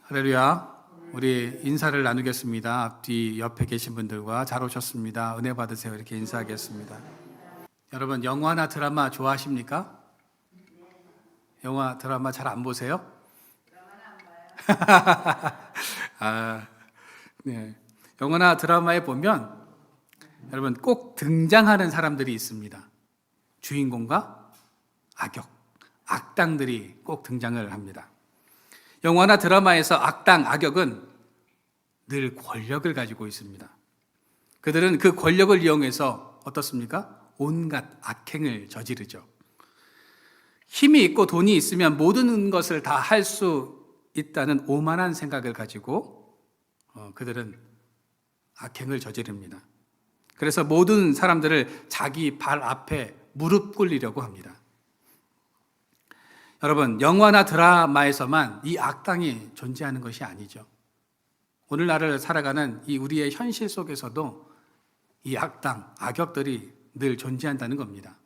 할렐루야. 우리 인사를 나누겠습니다. 앞뒤 옆에 계신 분들과 잘 오셨습니다. 은혜 받으세요. 이렇게 인사하겠습니다. 여러분, 영화나 드라마 좋아하십니까? 영화, 드라마 잘 안 보세요? 네. 영화나 드라마에 보면 여러분 꼭 등장하는 사람들이 있습니다. 주인공과 악당들이 꼭 등장을 합니다. 영화나 드라마에서 악당, 악역은 늘 권력을 가지고 있습니다. 그들은 그 권력을 이용해서 어떻습니까? 온갖 악행을 저지르죠. 힘이 있고 돈이 있으면 모든 것을 다 할 수 있다는 오만한 생각을 가지고 그들은 악행을 저지릅니다. 그래서 모든 사람들을 자기 발 앞에 무릎 꿇리려고 합니다. 여러분, 영화나 드라마에서만 이 악당이 존재하는 것이 아니죠. 오늘날을 살아가는 이 우리의 현실 속에서도 이 악당, 악역들이 늘 존재한다는 겁니다.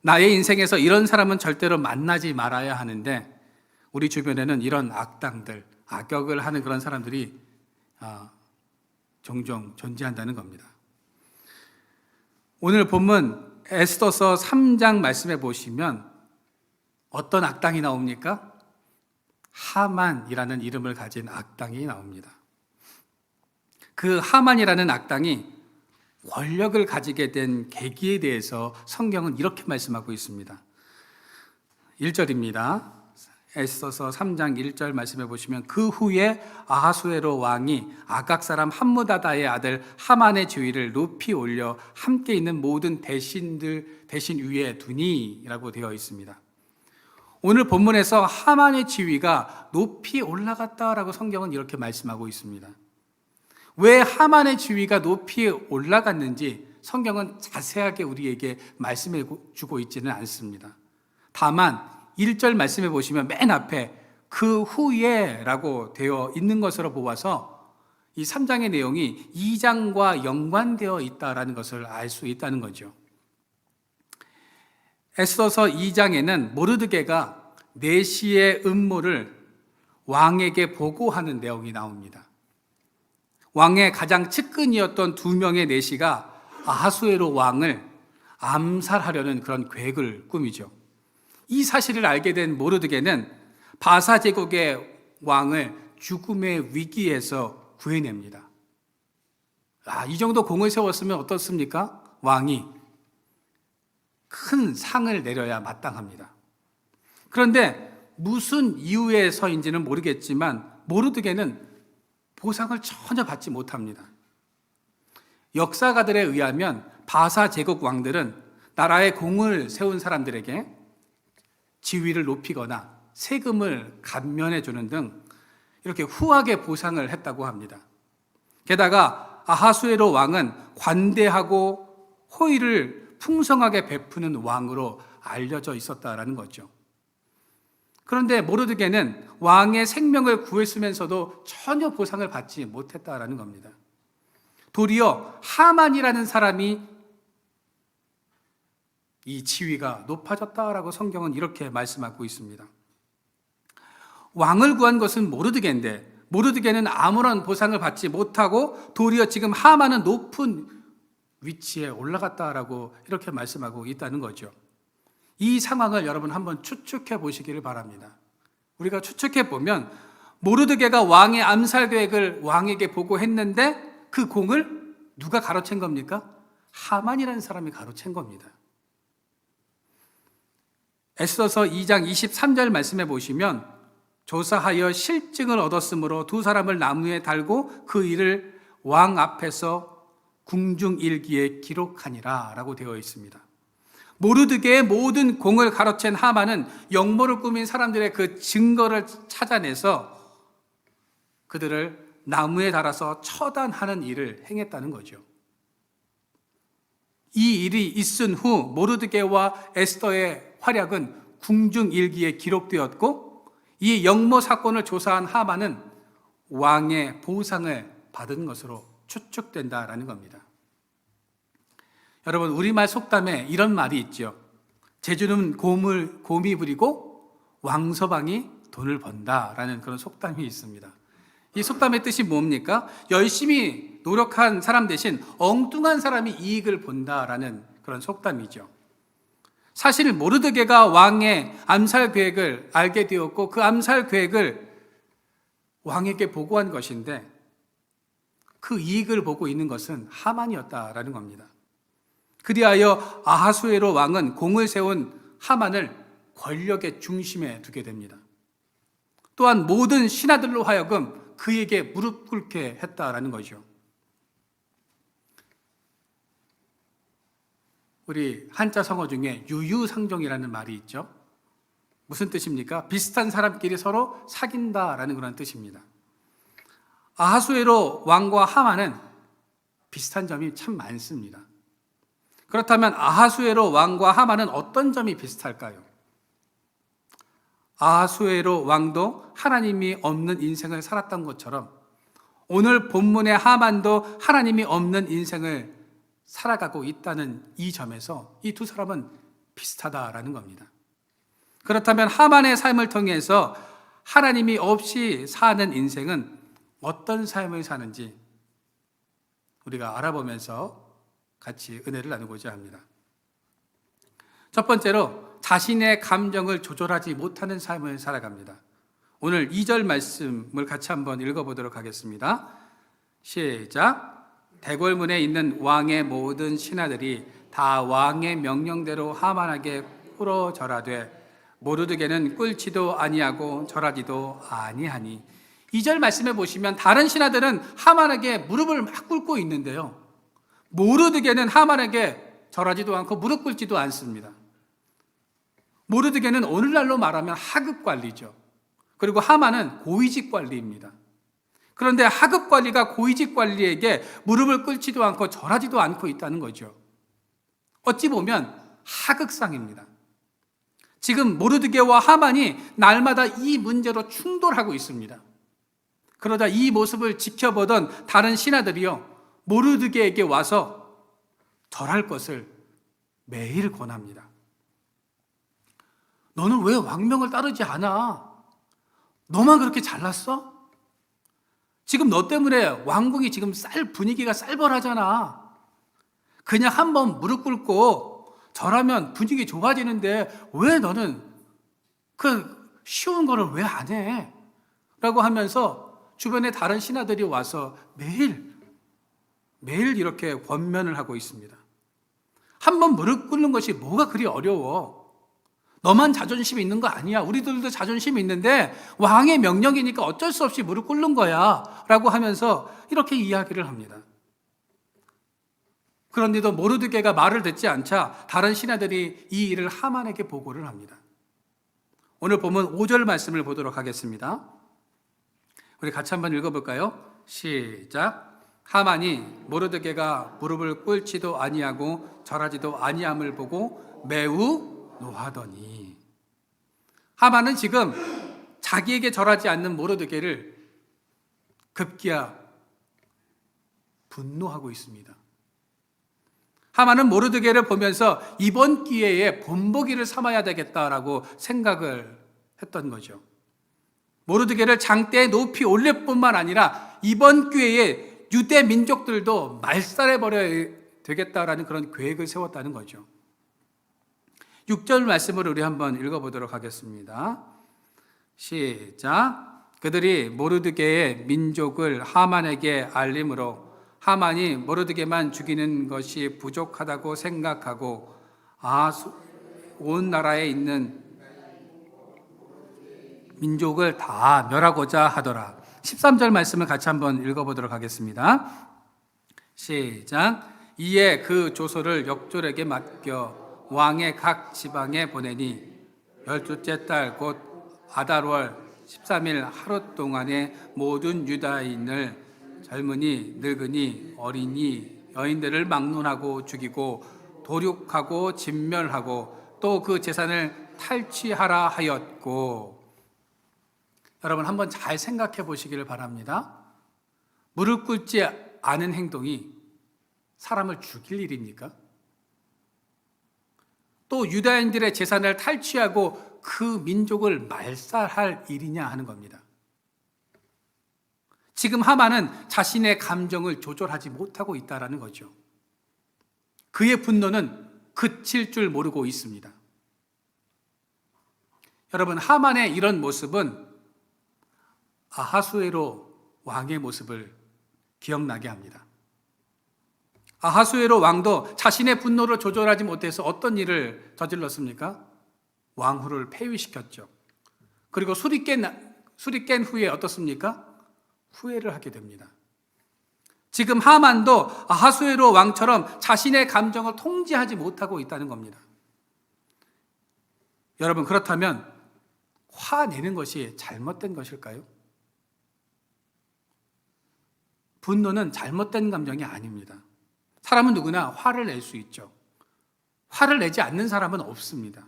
나의 인생에서 이런 사람은 절대로 만나지 말아야 하는데 우리 주변에는 이런 악당들, 악역을 하는 그런 사람들이 종종 존재한다는 겁니다. 오늘 본문 에스더서 3장 말씀해 보시면 어떤 악당이 나옵니까? 하만이라는 이름을 가진 악당이 나옵니다. 그 하만이라는 악당이 권력을 가지게 된 계기에 대해서 성경은 이렇게 말씀하고 있습니다. 1절입니다. 에스더서 3장 1절 말씀해 보시면 그 후에 아하수에로 왕이 아각 사람 함무다다의 아들 하만의 지위를 높이 올려 함께 있는 모든 대신 위에 두니라고 되어 있습니다. 오늘 본문에서 하만의 지위가 높이 올라갔다라고 성경은 이렇게 말씀하고 있습니다. 왜 하만의 지위가 높이 올라갔는지 성경은 자세하게 우리에게 말씀해 주고 있지는 않습니다. 다만 1절 말씀해 보시면 맨 앞에 그 후에 라고 되어 있는 것으로 보아서 이 3장의 내용이 2장과 연관되어 있다는 것을 알 수 있다는 거죠. 에스더서 2장에는 모르드게가 내시의 음모를 왕에게 보고하는 내용이 나옵니다. 왕의 가장 측근이었던 2명의 내시가 아하수에로 왕을 암살하려는 그런 계획을 꾸미죠. 이 사실을 알게 된 모르드게는 바사 제국의 왕을 죽음의 위기에서 구해냅니다. 이 정도 공을 세웠으면 어떻습니까? 왕이 큰 상을 내려야 마땅합니다. 그런데 무슨 이유에서인지는 모르겠지만 모르드게는 보상을 전혀 받지 못합니다. 역사가들에 의하면 바사 제국 왕들은 나라에 공을 세운 사람들에게 지위를 높이거나 세금을 감면해 주는 등 이렇게 후하게 보상을 했다고 합니다. 게다가 아하수에로 왕은 관대하고 호의를 풍성하게 베푸는 왕으로 알려져 있었다라는 거죠. 그런데 모르드게는 왕의 생명을 구했으면서도 전혀 보상을 받지 못했다라는 겁니다. 도리어 하만이라는 사람이 이 지위가 높아졌다라고 성경은 이렇게 말씀하고 있습니다. 왕을 구한 것은 모르드게인데 모르드게는 아무런 보상을 받지 못하고 도리어 지금 하만은 높은 위치에 올라갔다라고 이렇게 말씀하고 있다는 거죠. 이 상황을 여러분 한번 추측해 보시기를 바랍니다. 우리가 추측해 보면 모르드게가 왕의 암살 계획을 왕에게 보고했는데 그 공을 누가 가로챈 겁니까? 하만이라는 사람이 가로챈 겁니다. 에스더서 2장 23절 말씀해 보시면 조사하여 실증을 얻었으므로 2 사람을 나무에 달고 그 일을 왕 앞에서 궁중일기에 기록하니라 라고 되어 있습니다. 모르드게의 모든 공을 가로챈 하만은 역모를 꾸민 사람들의 그 증거를 찾아내서 그들을 나무에 달아서 처단하는 일을 행했다는 거죠. 이 일이 있은 후 모르드게와 에스더의 활약은 궁중일기에 기록되었고 이 역모 사건을 조사한 하만은 왕의 보상을 받은 것으로 추측된다라는 겁니다. 여러분, 우리말 속담에 이런 말이 있죠. 제주는 곰이 부리고 왕서방이 돈을 번다라는 그런 속담이 있습니다. 이 속담의 뜻이 뭡니까? 열심히 노력한 사람 대신 엉뚱한 사람이 이익을 본다라는 그런 속담이죠. 사실 모르드게가 왕의 암살 계획을 알게 되었고 그 암살 계획을 왕에게 보고한 것인데 그 이익을 보고 있는 것은 하만이었다라는 겁니다. 그리하여 아하수에로 왕은 공을 세운 하만을 권력의 중심에 두게 됩니다. 또한 모든 신하들로 하여금 그에게 무릎 꿇게 했다라는 거죠. 우리 한자 성어 중에 유유상종이라는 말이 있죠. 무슨 뜻입니까? 비슷한 사람끼리 서로 사귄다라는 그런 뜻입니다. 아하수에로 왕과 하만은 비슷한 점이 참 많습니다. 그렇다면 아하수에로 왕과 하만은 어떤 점이 비슷할까요? 아하수에로 왕도 하나님이 없는 인생을 살았던 것처럼 오늘 본문의 하만도 하나님이 없는 인생을 살아가고 있다는 이 점에서 이 두 사람은 비슷하다라는 겁니다. 그렇다면 하만의 삶을 통해서 하나님이 없이 사는 인생은 어떤 삶을 사는지 우리가 알아보면서 같이 은혜를 나누고자 합니다. 첫 번째로 자신의 감정을 조절하지 못하는 삶을 살아갑니다. 오늘 2절 말씀을 같이 한번 읽어보도록 하겠습니다. 시작. 대궐문에 있는 왕의 모든 신하들이 다 왕의 명령대로 하만에게 꿇어 절하되 모르드게는 꿇지도 아니하고 절하지도 아니하니. 2절 말씀에 보시면 다른 신하들은 하만에게 무릎을 막 꿇고 있는데요, 모르드게는 하만에게 절하지도 않고 무릎 꿇지도 않습니다. 모르드게는 오늘날로 말하면 하급 관리죠. 그리고 하만은 고위직 관리입니다. 그런데 하급 관리가 고위직 관리에게 무릎을 꿇지도 않고 절하지도 않고 있다는 거죠. 어찌 보면 하극상입니다. 지금 모르드게와 하만이 날마다 이 문제로 충돌하고 있습니다. 그러자 이 모습을 지켜보던 다른 신하들이요, 모르드게에게 와서 절할 것을 매일 권합니다. 너는 왜 왕명을 따르지 않아? 너만 그렇게 잘났어? 지금 너 때문에 왕궁이 지금 분위기가 쌀벌하잖아. 그냥 한번 무릎 꿇고 절하면 분위기 좋아지는데 왜 너는 그 쉬운 거를 왜 안 해? 라고 하면서 주변에 다른 신하들이 와서 매일 이렇게 권면을 하고 있습니다. 한번 무릎 꿇는 것이 뭐가 그리 어려워? 너만 자존심이 있는 거 아니야. 우리들도 자존심이 있는데 왕의 명령이니까 어쩔 수 없이 무릎 꿇는 거야 라고 하면서 이렇게 이야기를 합니다. 그런데도 모르드게가 말을 듣지 않자 다른 신하들이 이 일을 하만에게 보고를 합니다. 오늘 보면 5절 말씀을 보도록 하겠습니다. 우리 같이 한번 읽어볼까요? 시작. 하만이 모르드게가 무릎을 꿇지도 아니하고 절하지도 아니함을 보고 매우 노하더니. 하만은 지금 자기에게 절하지 않는 모르드게를 급기야 분노하고 있습니다. 하만은 모르드게를 보면서 이번 기회에 본보기를 삼아야 되겠다라고 생각을 했던 거죠. 모르드게를 장대에 높이 올릴 뿐만 아니라 이번 기회에 유대 민족들도 말살해버려야 되겠다라는 그런 계획을 세웠다는 거죠. 6절 말씀을 우리 한번 읽어보도록 하겠습니다. 시작. 그들이 모르드게의 민족을 하만에게 알림으로 하만이 모르드게만 죽이는 것이 부족하다고 생각하고 온 나라에 있는 민족을 다 멸하고자 하더라. 13절 말씀을 같이 한번 읽어보도록 하겠습니다. 시작. 이에 그 조서를 역졸에게 맡겨 왕의 각 지방에 보내니 12째 달 곧 아달월 13일 하루 동안에 모든 유다인을 젊은이, 늙은이, 어린이, 여인들을 막론하고 죽이고 도륙하고 진멸하고 또 그 재산을 탈취하라 하였고. 여러분 한번 잘 생각해 보시기를 바랍니다. 무릎 꿇지 않은 행동이 사람을 죽일 일입니까? 또 유다인들의 재산을 탈취하고 그 민족을 말살할 일이냐 하는 겁니다. 지금 하만은 자신의 감정을 조절하지 못하고 있다는 거죠. 그의 분노는 그칠 줄 모르고 있습니다. 여러분, 하만의 이런 모습은 아하수에로 왕의 모습을 기억나게 합니다. 아하수에로 왕도 자신의 분노를 조절하지 못해서 어떤 일을 저질렀습니까? 왕후를 폐위시켰죠. 그리고 술이 깬 후에 어떻습니까? 후회를 하게 됩니다. 지금 하만도 아하수에로 왕처럼 자신의 감정을 통제하지 못하고 있다는 겁니다. 여러분, 그렇다면 화내는 것이 잘못된 것일까요? 분노는 잘못된 감정이 아닙니다. 사람은 누구나 화를 낼 수 있죠. 화를 내지 않는 사람은 없습니다.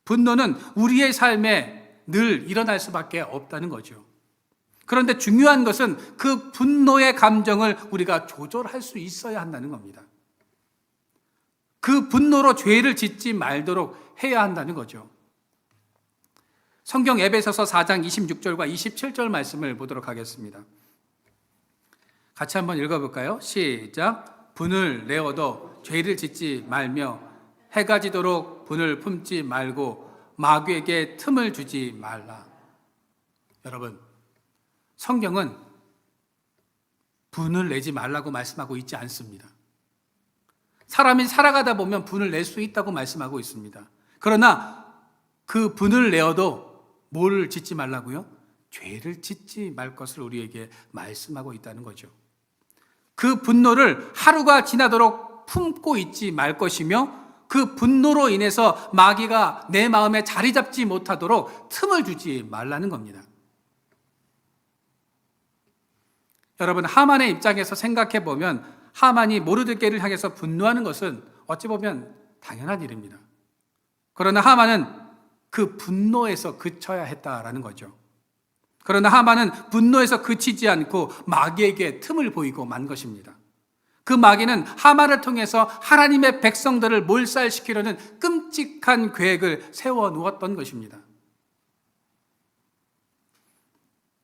분노는 우리의 삶에 늘 일어날 수밖에 없다는 거죠. 그런데 중요한 것은 그 분노의 감정을 우리가 조절할 수 있어야 한다는 겁니다. 그 분노로 죄를 짓지 말도록 해야 한다는 거죠. 성경 에베소서 4장 26절과 27절 말씀을 보도록 하겠습니다. 같이 한번 읽어볼까요? 시작. 분을 내어도 죄를 짓지 말며 해가 지도록 분을 품지 말고 마귀에게 틈을 주지 말라. 여러분, 성경은 분을 내지 말라고 말씀하고 있지 않습니다. 사람이 살아가다 보면 분을 낼 수 있다고 말씀하고 있습니다. 그러나 그 분을 내어도 뭘 짓지 말라고요? 죄를 짓지 말 것을 우리에게 말씀하고 있다는 거죠. 그 분노를 하루가 지나도록 품고 있지 말 것이며 그 분노로 인해서 마귀가 내 마음에 자리 잡지 못하도록 틈을 주지 말라는 겁니다. 여러분, 하만의 입장에서 생각해 보면 하만이 모르드게를 향해서 분노하는 것은 어찌 보면 당연한 일입니다. 그러나 하만은 그 분노에서 그쳐야 했다라는 거죠. 그러나 하만은 분노에서 그치지 않고 마귀에게 틈을 보이고 만 것입니다. 그 마귀는 하만을 통해서 하나님의 백성들을 몰살시키려는 끔찍한 계획을 세워 놓았던 것입니다.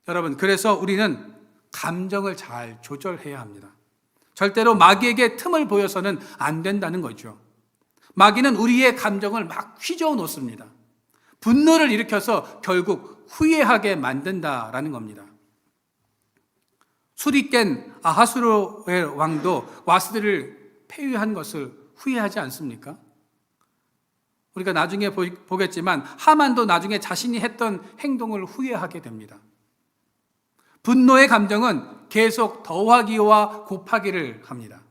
여러분, 그래서 우리는 감정을 잘 조절해야 합니다. 절대로 마귀에게 틈을 보여서는 안 된다는 거죠. 마귀는 우리의 감정을 막 휘저어 놓습니다. 분노를 일으켜서 결국 후회하게 만든다라는 겁니다. 술이 깬 아하수로의 왕도 와스들을 폐위한 것을 후회하지 않습니까? 우리가 나중에 보겠지만 하만도 나중에 자신이 했던 행동을 후회하게 됩니다. 분노의 감정은 계속 더하기와 곱하기를 합니다.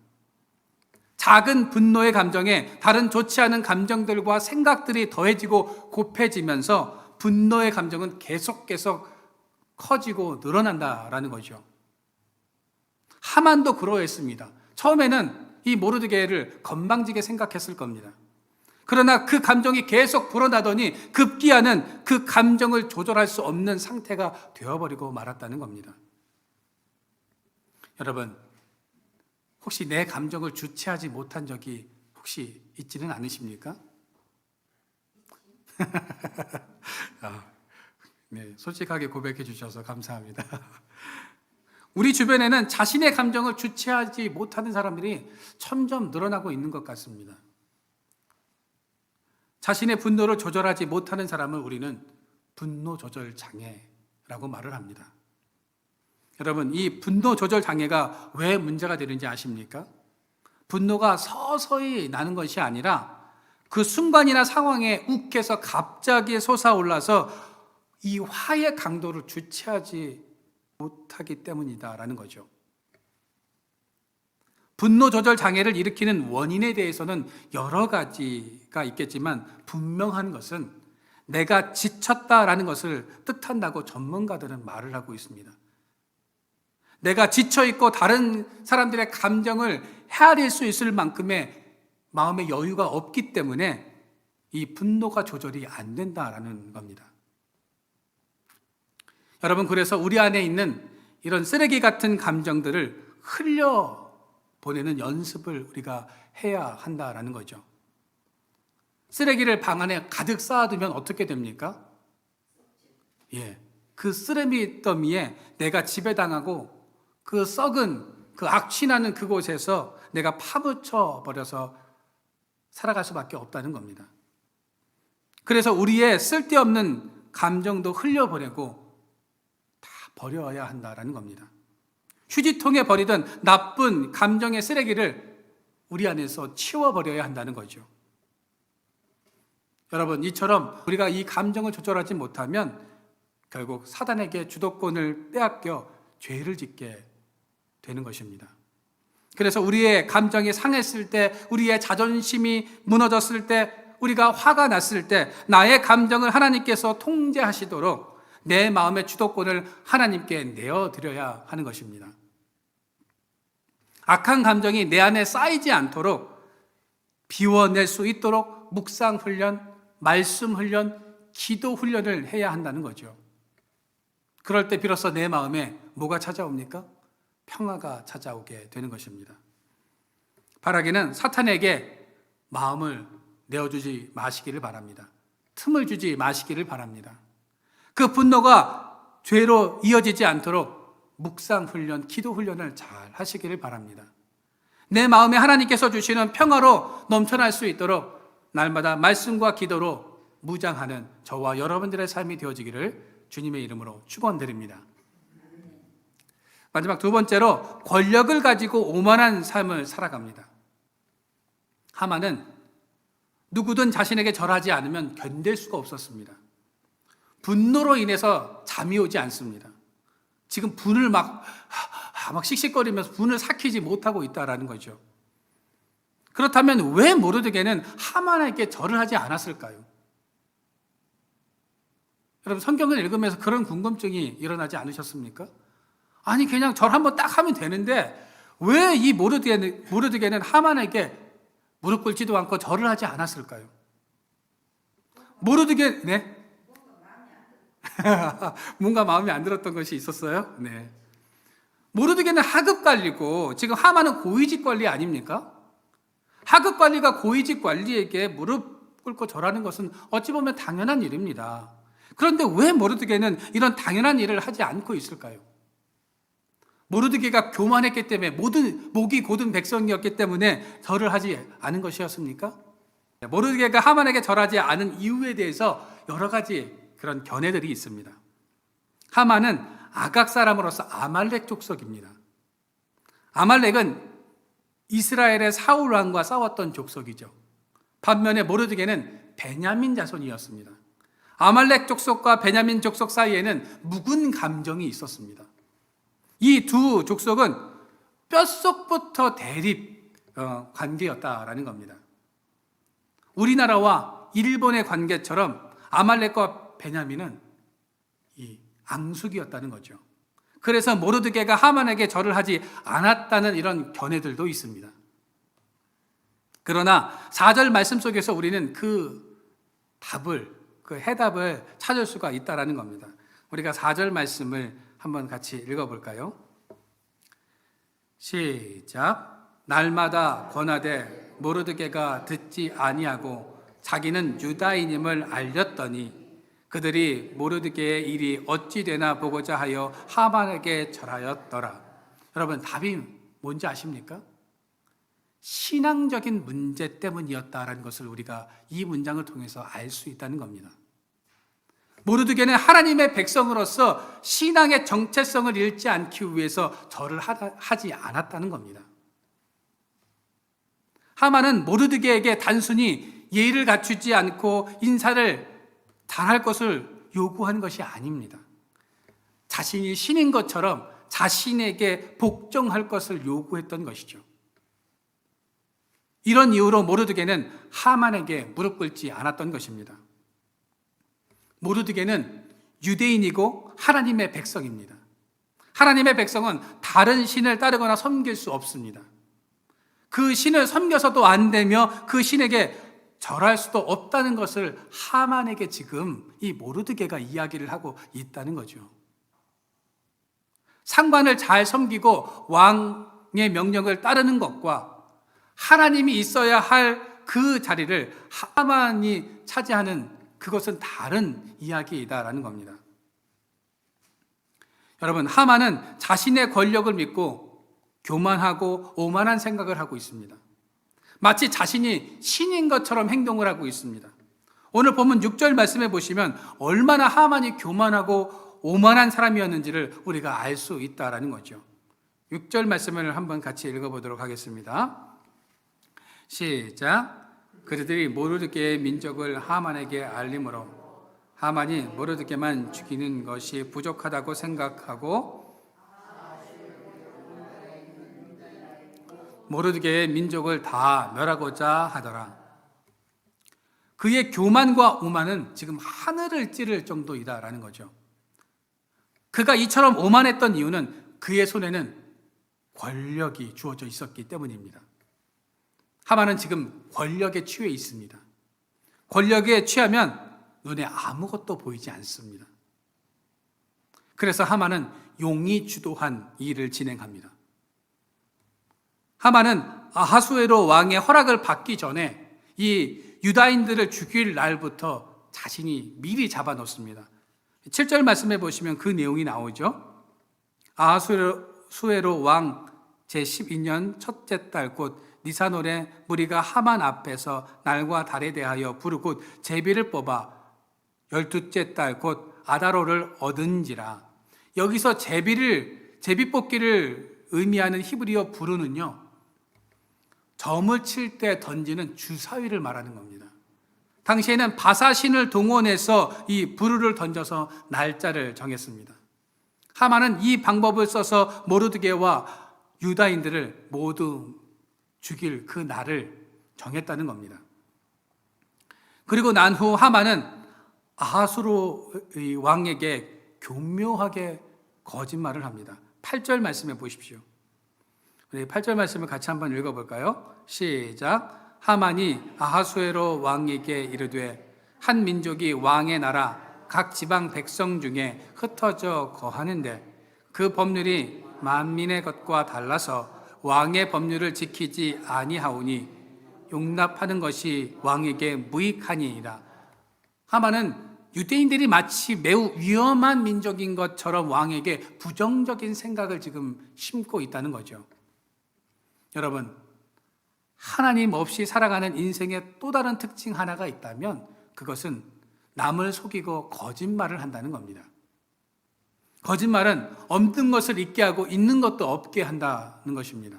작은 분노의 감정에 다른 좋지 않은 감정들과 생각들이 더해지고 곱해지면서 분노의 감정은 계속 커지고 늘어난다라는 거죠. 하만도 그러했습니다. 처음에는 이 모르드게를 건방지게 생각했을 겁니다. 그러나 그 감정이 계속 불어나더니 급기야는 그 감정을 조절할 수 없는 상태가 되어버리고 말았다는 겁니다. 여러분, 혹시 내 감정을 주체하지 못한 적이 혹시 있지는 않으십니까? 네, 솔직하게 고백해 주셔서 감사합니다. 우리 주변에는 자신의 감정을 주체하지 못하는 사람들이 점점 늘어나고 있는 것 같습니다. 자신의 분노를 조절하지 못하는 사람을 우리는 분노 조절 장애라고 말을 합니다. 여러분, 이 분노 조절 장애가 왜 문제가 되는지 아십니까? 분노가 서서히 나는 것이 아니라 그 순간이나 상황에 욱해서 갑자기 솟아올라서 이 화의 강도를 주체하지 못하기 때문이다라는 거죠. 분노 조절 장애를 일으키는 원인에 대해서는 여러 가지가 있겠지만 분명한 것은 내가 지쳤다라는 것을 뜻한다고 전문가들은 말을 하고 있습니다. 내가 지쳐있고 다른 사람들의 감정을 헤아릴 수 있을 만큼의 마음의 여유가 없기 때문에 이 분노가 조절이 안 된다라는 겁니다. 여러분, 그래서 우리 안에 있는 이런 쓰레기 같은 감정들을 흘려보내는 연습을 우리가 해야 한다라는 거죠. 쓰레기를 방 안에 가득 쌓아두면 어떻게 됩니까? 그 쓰레기 더미에 내가 지배당하고 그 썩은 그 악취나는 그곳에서 내가 파묻혀 버려서 살아갈 수밖에 없다는 겁니다. 그래서 우리의 쓸데없는 감정도 흘려보내고 다 버려야 한다라는 겁니다. 휴지통에 버리던 나쁜 감정의 쓰레기를 우리 안에서 치워버려야 한다는 거죠. 여러분, 이처럼 우리가 이 감정을 조절하지 못하면 결국 사단에게 주도권을 빼앗겨 죄를 짓게 되는 것입니다. 그래서 우리의 감정이 상했을 때, 우리의 자존심이 무너졌을 때, 우리가 화가 났을 때 나의 감정을 하나님께서 통제하시도록 내 마음의 주도권을 하나님께 내어드려야 하는 것입니다. 악한 감정이 내 안에 쌓이지 않도록 비워낼 수 있도록 묵상 훈련, 말씀 훈련, 기도 훈련을 해야 한다는 거죠. 그럴 때 비로소 내 마음에 뭐가 찾아옵니까? 평화가 찾아오게 되는 것입니다. 바라기는 사탄에게 마음을 내어주지 마시기를 바랍니다. 틈을 주지 마시기를 바랍니다. 그 분노가 죄로 이어지지 않도록 묵상 훈련, 기도 훈련을 잘 하시기를 바랍니다. 내 마음에 하나님께서 주시는 평화로 넘쳐날 수 있도록 날마다 말씀과 기도로 무장하는 저와 여러분들의 삶이 되어지기를 주님의 이름으로 축원드립니다. 마지막 두 번째로 권력을 가지고 오만한 삶을 살아갑니다. 하만은 누구든 자신에게 절하지 않으면 견딜 수가 없었습니다. 분노로 인해서 잠이 오지 않습니다. 지금 분을 막 씩씩거리면서 분을 삭히지 못하고 있다라는 거죠. 그렇다면 왜 모르드게는 하만에게 절을 하지 않았을까요? 여러분, 성경을 읽으면서 그런 궁금증이 일어나지 않으셨습니까? 아니, 그냥 절 한번 딱 하면 되는데 왜 이 모르드게는 하만에게 무릎 꿇지도 않고 절을 하지 않았을까요? 모르드게, 네? 뭔가 마음에 안 들었던 것이 있었어요? 네. 모르드게는 하급 관리고 지금 하만은 고위직 관리 아닙니까? 하급 관리가 고위직 관리에게 무릎 꿇고 절하는 것은 어찌 보면 당연한 일입니다. 그런데 왜 모르드게는 이런 당연한 일을 하지 않고 있을까요? 모르드게가 교만했기 때문에 목이 곧은 백성이었기 때문에 절을 하지 않은 것이었습니까? 모르드게가 하만에게 절하지 않은 이유에 대해서 여러 가지 그런 견해들이 있습니다. 하만은 아각 사람으로서 아말렉 족속입니다. 아말렉은 이스라엘의 사울 왕과 싸웠던 족속이죠. 반면에 모르드게는 베냐민 자손이었습니다. 아말렉 족속과 베냐민 족속 사이에는 묵은 감정이 있었습니다. 이 두 족속은 뼛속부터 대립 관계였다라는 겁니다. 우리나라와 일본의 관계처럼 아말렉과 베냐민은 이 앙숙이었다는 거죠. 그래서 모르드게가 하만에게 절을 하지 않았다는 이런 견해들도 있습니다. 그러나 4절 말씀 속에서 우리는 그 해답을 찾을 수가 있다라는 겁니다. 우리가 4절 말씀을 한번 같이 읽어볼까요? 시작. 날마다 권하되 모르드게가 듣지 아니하고 자기는 유다인임을 알렸더니 그들이 모르드게의 일이 어찌 되나 보고자 하여 하만에게 절하였더라. 여러분, 답이 뭔지 아십니까? 신앙적인 문제 때문이었다라는 것을 우리가 이 문장을 통해서 알 수 있다는 겁니다. 모르드게는 하나님의 백성으로서 신앙의 정체성을 잃지 않기 위해서 절을 하지 않았다는 겁니다. 하만은 모르드게에게 단순히 예의를 갖추지 않고 인사를 잘할 것을 요구한 것이 아닙니다. 자신이 신인 것처럼 자신에게 복종할 것을 요구했던 것이죠. 이런 이유로 모르드게는 하만에게 무릎 꿇지 않았던 것입니다. 모르드게는 유대인이고 하나님의 백성입니다. 하나님의 백성은 다른 신을 따르거나 섬길 수 없습니다. 그 신을 섬겨서도 안 되며 그 신에게 절할 수도 없다는 것을 하만에게 지금 이 모르드게가 이야기를 하고 있다는 거죠. 상관을 잘 섬기고 왕의 명령을 따르는 것과 하나님이 있어야 할 그 자리를 하만이 차지하는 그것은 다른 이야기이다라는 겁니다. 여러분, 하만은 자신의 권력을 믿고 교만하고 오만한 생각을 하고 있습니다. 마치 자신이 신인 것처럼 행동을 하고 있습니다. 오늘 본문 6절 말씀해 보시면 얼마나 하만이 교만하고 오만한 사람이었는지를 우리가 알 수 있다라는 거죠. 6절 말씀을 한번 같이 읽어보도록 하겠습니다. 시작. 그들이 모르드게의 민족을 하만에게 알림으로 하만이 모르드게만 죽이는 것이 부족하다고 생각하고 모르드게의 민족을 다 멸하고자 하더라. 그의 교만과 오만은 지금 하늘을 찌를 정도이다라는 거죠. 그가 이처럼 오만했던 이유는 그의 손에는 권력이 주어져 있었기 때문입니다. 하만은 지금 권력에 취해 있습니다. 권력에 취하면 눈에 아무것도 보이지 않습니다. 그래서 하만은 용이 주도한 일을 진행합니다. 하만은 아하수에로 왕의 허락을 받기 전에 이 유다인들을 죽일 날부터 자신이 미리 잡아놓습니다. 7절 말씀해 보시면 그 내용이 나오죠. 아하수에로 왕 제12년 첫째 달 곧 니산월에 무리가 하만 앞에서 날과 달에 대하여 부르고 제비를 뽑아 12째 달 곧 아다로를 얻은지라. 여기서 제비 뽑기를 의미하는 히브리어 부르는요, 점을 칠 때 던지는 주사위를 말하는 겁니다. 당시에는 바사신을 동원해서 이 부르를 던져서 날짜를 정했습니다. 하만은 이 방법을 써서 모르드게와 유다인들을 모두 죽일 그 날을 정했다는 겁니다. 그리고 난 후 하만은 아하수로 왕에게 교묘하게 거짓말을 합니다. 8절 말씀해 보십시오. 우리 8절 말씀을 같이 한번 읽어볼까요? 시작. 하만이 아하수에로 왕에게 이르되 한 민족이 왕의 나라 각 지방 백성 중에 흩어져 거하는데 그 법률이 만민의 것과 달라서 왕의 법률을 지키지 아니하오니 용납하는 것이 왕에게 무익하니이다. 하만은 유대인들이 마치 매우 위험한 민족인 것처럼 왕에게 부정적인 생각을 지금 심고 있다는 거죠. 여러분, 하나님 없이 살아가는 인생의 또 다른 특징 하나가 있다면 그것은 남을 속이고 거짓말을 한다는 겁니다. 거짓말은 없는 것을 있게 하고 있는 것도 없게 한다는 것입니다.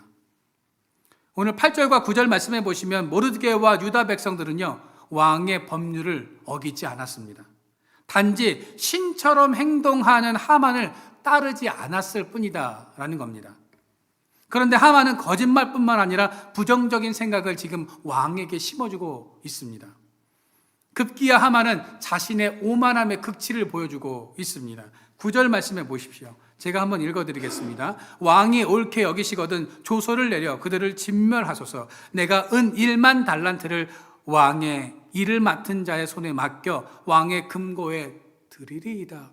오늘 8절과 9절 말씀해 보시면 모르드게와 유다 백성들은요, 왕의 법률을 어기지 않았습니다. 단지 신처럼 행동하는 하만을 따르지 않았을 뿐이다라는 겁니다. 그런데 하만은 거짓말뿐만 아니라 부정적인 생각을 지금 왕에게 심어주고 있습니다. 급기야 하만은 자신의 오만함의 극치를 보여주고 있습니다. 9절 말씀해 보십시오. 제가 한번 읽어드리겠습니다. 왕이 옳게 여기시거든 조서를 내려 그들을 진멸하소서. 내가 은 1만 달란트를 왕의 일을 맡은 자의 손에 맡겨 왕의 금고에 드리리이다.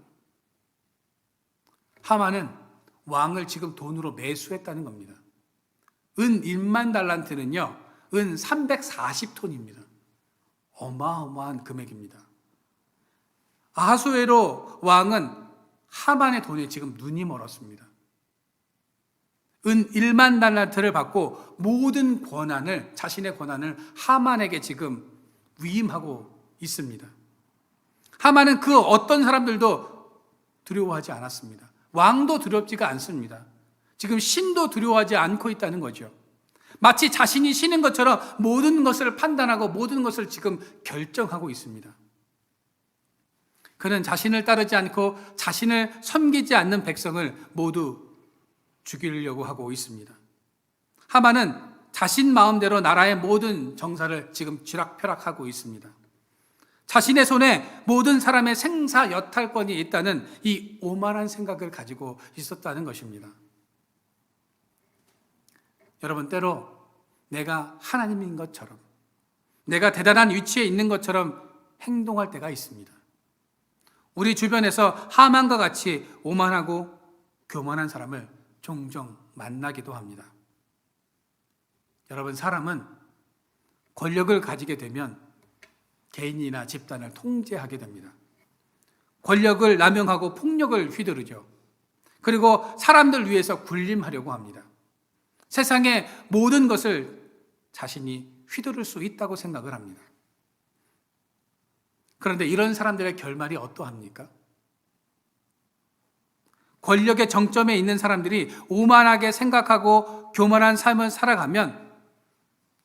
하만은 왕을 지금 돈으로 매수했다는 겁니다. 은 1만 달란트는요, 은 340톤입니다. 어마어마한 금액입니다. 아하수에로 왕은 하만의 돈에 지금 눈이 멀었습니다. 은 1만 달란트를 받고 모든 권한을, 자신의 권한을 하만에게 지금 위임하고 있습니다. 하만은 그 어떤 사람들도 두려워하지 않았습니다. 왕도 두렵지가 않습니다. 지금 신도 두려워하지 않고 있다는 거죠. 마치 자신이 신인 것처럼 모든 것을 판단하고 모든 것을 지금 결정하고 있습니다. 그는 자신을 따르지 않고 자신을 섬기지 않는 백성을 모두 죽이려고 하고 있습니다. 하만은 자신 마음대로 나라의 모든 정사를 지금 쥐락펴락하고 있습니다. 자신의 손에 모든 사람의 생사 여탈권이 있다는 이 오만한 생각을 가지고 있었다는 것입니다. 여러분, 때로 내가 하나님인 것처럼, 내가 대단한 위치에 있는 것처럼 행동할 때가 있습니다. 우리 주변에서 하만과 같이 오만하고 교만한 사람을 종종 만나기도 합니다. 여러분, 사람은 권력을 가지게 되면 개인이나 집단을 통제하게 됩니다. 권력을 남용하고 폭력을 휘두르죠. 그리고 사람들 위해서 군림하려고 합니다. 세상의 모든 것을 자신이 휘두를 수 있다고 생각을 합니다. 그런데 이런 사람들의 결말이 어떠합니까? 권력의 정점에 있는 사람들이 오만하게 생각하고 교만한 삶을 살아가면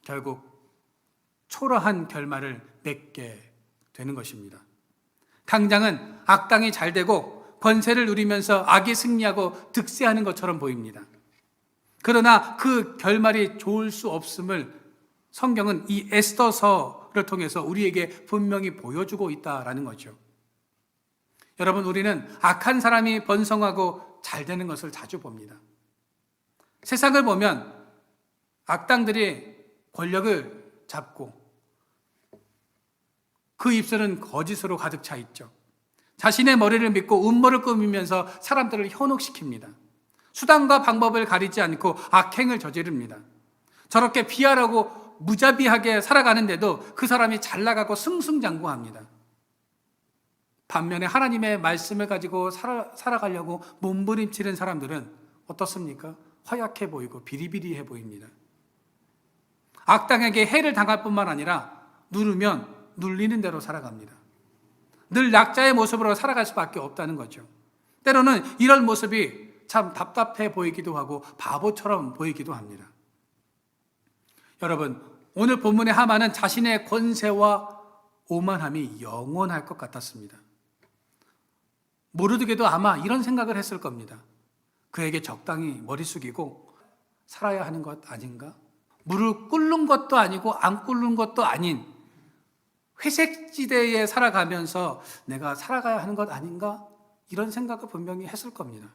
결국 초라한 결말을 맺게 되는 것입니다. 당장은 악당이 잘 되고 권세를 누리면서 악이 승리하고 득세하는 것처럼 보입니다. 그러나 그 결말이 좋을 수 없음을 성경은 이 에스더서를 통해서 우리에게 분명히 보여주고 있다라는 거죠. 여러분, 우리는 악한 사람이 번성하고 잘 되는 것을 자주 봅니다. 세상을 보면 악당들이 권력을 잡고 그 입술은 거짓으로 가득 차 있죠. 자신의 머리를 믿고 음모를 꾸미면서 사람들을 현혹시킵니다. 수단과 방법을 가리지 않고 악행을 저지릅니다. 저렇게 비하라고 무자비하게 살아가는데도 그 사람이 잘 나가고 승승장구합니다. 반면에 하나님의 말씀을 가지고 살아가려고 몸부림치는 사람들은 어떻습니까? 허약해 보이고 비리비리해 보입니다. 악당에게 해를 당할 뿐만 아니라 누르면 눌리는 대로 살아갑니다. 늘 약자의 모습으로 살아갈 수밖에 없다는 거죠. 때로는 이런 모습이 참 답답해 보이기도 하고 바보처럼 보이기도 합니다. 여러분, 오늘 본문의 하만은 자신의 권세와 오만함이 영원할 것 같았습니다. 모르드게도 아마 이런 생각을 했을 겁니다. 그에게 적당히 머리 숙이고 살아야 하는 것 아닌가? 물을 끓는 것도 아니고 안 끓는 것도 아닌 회색지대에 살아가면서 내가 살아가야 하는 것 아닌가? 이런 생각을 분명히 했을 겁니다.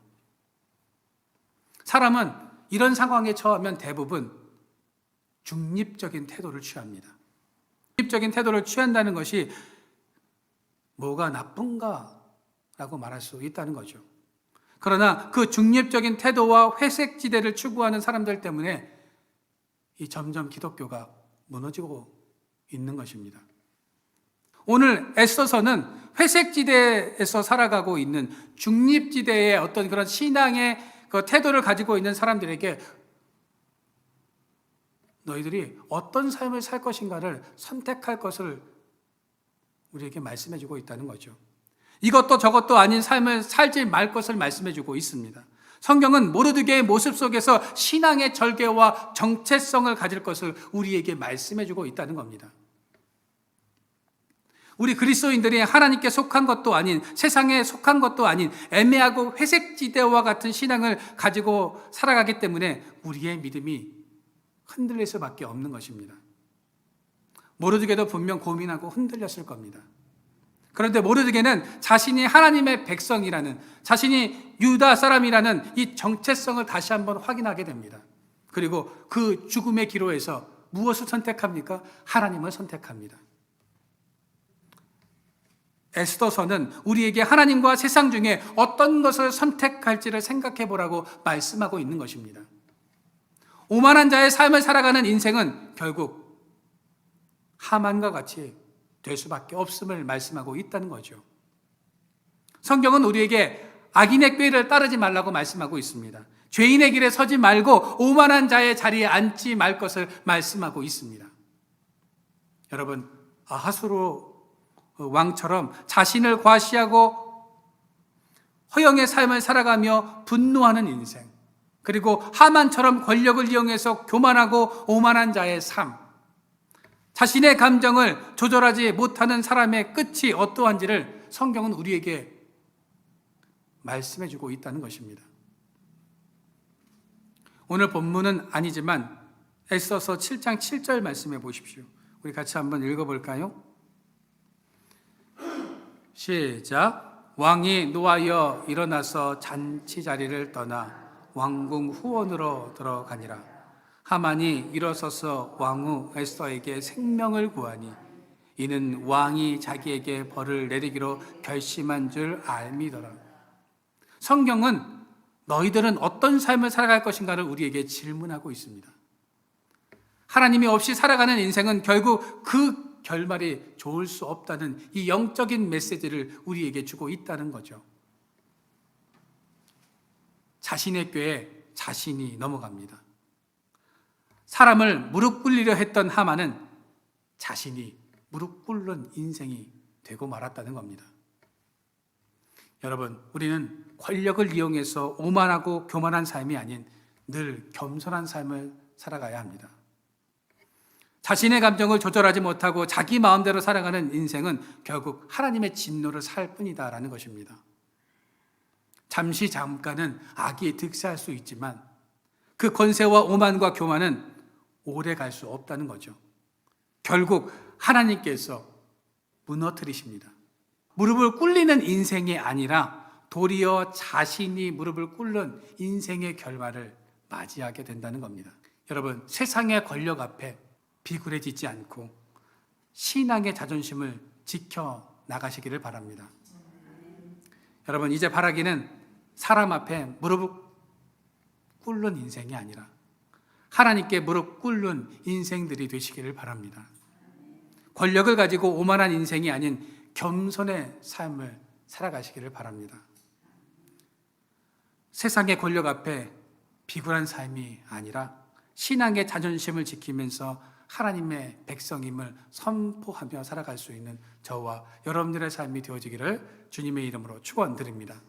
사람은 이런 상황에 처하면 대부분 중립적인 태도를 취합니다. 중립적인 태도를 취한다는 것이 뭐가 나쁜가? 라고 말할 수 있다는 거죠. 그러나 그 중립적인 태도와 회색지대를 추구하는 사람들 때문에 이 점점 기독교가 무너지고 있는 것입니다. 오늘 에스더서는 회색지대에서 살아가고 있는 중립지대의 어떤 그런 신앙의 그 태도를 가지고 있는 사람들에게 너희들이 어떤 삶을 살 것인가를 선택할 것을 우리에게 말씀해 주고 있다는 거죠. 이것도 저것도 아닌 삶을 살지 말 것을 말씀해 주고 있습니다. 성경은 모르드게의 모습 속에서 신앙의 절개와 정체성을 가질 것을 우리에게 말씀해 주고 있다는 겁니다. 우리 그리스도인들이 하나님께 속한 것도 아닌, 세상에 속한 것도 아닌 애매하고 회색지대와 같은 신앙을 가지고 살아가기 때문에 우리의 믿음이 흔들릴 수밖에 없는 것입니다. 모르드게도 분명 고민하고 흔들렸을 겁니다. 그런데 모르드게는 자신이 하나님의 백성이라는, 자신이 유다 사람이라는 이 정체성을 다시 한번 확인하게 됩니다. 그리고 그 죽음의 기로에서 무엇을 선택합니까? 하나님을 선택합니다. 에스더서는 우리에게 하나님과 세상 중에 어떤 것을 선택할지를 생각해 보라고 말씀하고 있는 것입니다. 오만한 자의 삶을 살아가는 인생은 결국 하만과 같이 될 수밖에 없음을 말씀하고 있다는 거죠. 성경은 우리에게 악인의 꾀를 따르지 말라고 말씀하고 있습니다. 죄인의 길에 서지 말고 오만한 자의 자리에 앉지 말 것을 말씀하고 있습니다. 여러분, 아하수로 왕처럼 자신을 과시하고 허영의 삶을 살아가며 분노하는 인생, 그리고 하만처럼 권력을 이용해서 교만하고 오만한 자의 삶, 자신의 감정을 조절하지 못하는 사람의 끝이 어떠한지를 성경은 우리에게 말씀해 주고 있다는 것입니다. 오늘 본문은 아니지만 에스더서 7장 7절 말씀해 보십시오. 우리 같이 한번 읽어볼까요? 시작. 왕이 노하여 일어나서 잔치 자리를 떠나 왕궁 후원으로 들어가니라. 하만이 일어서서 왕후 에스더에게 생명을 구하니 이는 왕이 자기에게 벌을 내리기로 결심한 줄 알미더라. 성경은 너희들은 어떤 삶을 살아갈 것인가를 우리에게 질문하고 있습니다. 하나님이 없이 살아가는 인생은 결국 그 결말이 좋을 수 없다는 이 영적인 메시지를 우리에게 주고 있다는 거죠. 자신의 꾀에 자신이 넘어갑니다. 사람을 무릎 꿇리려 했던 하만은 자신이 무릎 꿇는 인생이 되고 말았다는 겁니다. 여러분, 우리는 권력을 이용해서 오만하고 교만한 삶이 아닌 늘 겸손한 삶을 살아가야 합니다. 자신의 감정을 조절하지 못하고 자기 마음대로 살아가는 인생은 결국 하나님의 진노를 살 뿐이다라는 것입니다. 잠깐은 악이 득세할 수 있지만 그 권세와 오만과 교만은 오래 갈 수 없다는 거죠. 결국 하나님께서 무너뜨리십니다. 무릎을 꿇리는 인생이 아니라 도리어 자신이 무릎을 꿇는 인생의 결말을 맞이하게 된다는 겁니다. 여러분, 세상의 권력 앞에 비굴해지지 않고 신앙의 자존심을 지켜 나가시기를 바랍니다. 여러분, 이제 바라기는 사람 앞에 무릎을 꿇는 인생이 아니라 하나님께 무릎 꿇는 인생들이 되시기를 바랍니다. 권력을 가지고 오만한 인생이 아닌 겸손의 삶을 살아가시기를 바랍니다. 세상의 권력 앞에 비굴한 삶이 아니라 신앙의 자존심을 지키면서 하나님의 백성임을 선포하며 살아갈 수 있는 저와 여러분들의 삶이 되어지기를 주님의 이름으로 축원드립니다.